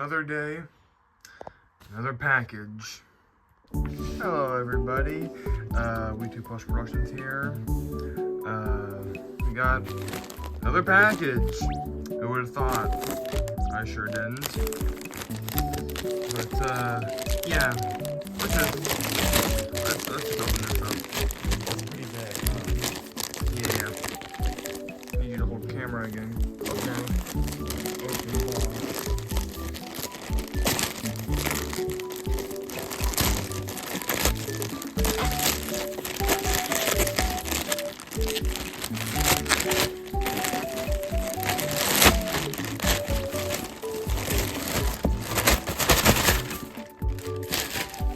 another day, another package. Hello everybody, We2 Plush Productions here. We got another package. Who would have thought? I sure didn't. But yeah, let's open this up. Pretty bad. Yeah. Need you to hold camera again. Okay. Open box.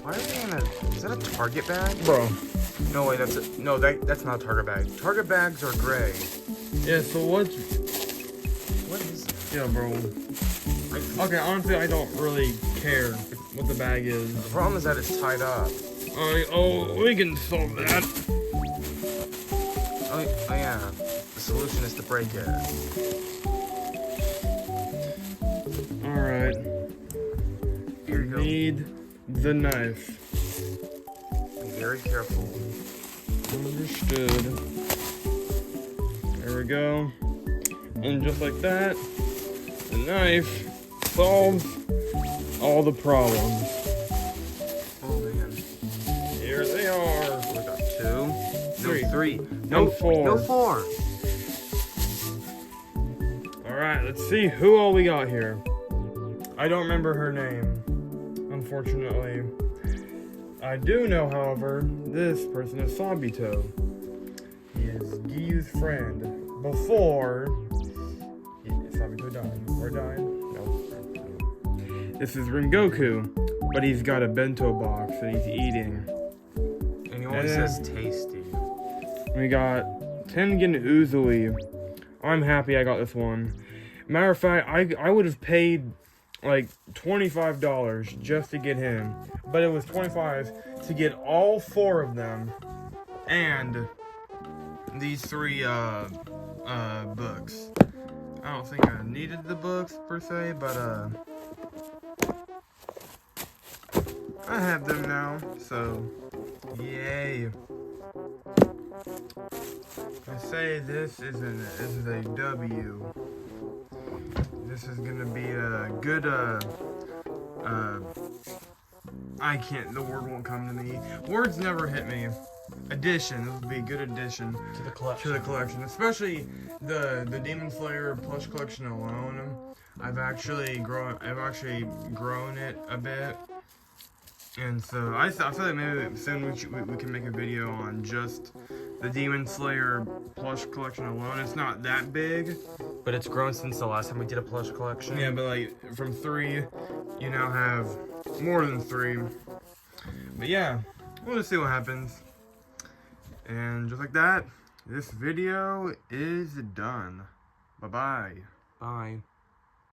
Why are they in a? Is that a Target bag? Bro. No way, that's not a Target bag. Target bags are gray. Yeah, so what is that? Yeah, bro. Okay, honestly, I don't really care what the bag is. The problem is that it's tied up. We can solve that. Oh yeah. The solution is to break it. Alright. Here you go. Need the knife. Be very careful. Understood. There we go. And just like that, the knife solves all the problems. Oh man. Here they are. We got two. Three. No, three. No, And four. No, four. Alright, let's see who all we got here. I don't remember her name, unfortunately. I do know, however, this person is Sabito. He is Giyu's friend. Before Sabito died. Or died? No. This is Rengoku, but he's got a bento box that he's eating. And he always says tasty. We got Tengen Uzui. I'm happy I got this one. Matter of fact, I would have paid like $25 just to get him, but it was $25 to get all four of them and these three books. I don't think I needed the books per se, but I have them now, so yay. I say this is a W. This is gonna be a good the word won't come to me. Words never hit me. Addition. This would be a good addition to the collection. Especially the Demon Slayer plush collection alone. I've actually grown it a bit. And so I feel like maybe soon we can make a video on just the Demon Slayer plush collection alone. It's not that big, but it's grown since the last time we did a plush collection. Yeah, but like from 3, you now have more than 3. But yeah, we'll just see what happens. And just like that, this video is done. Bye-bye. Bye.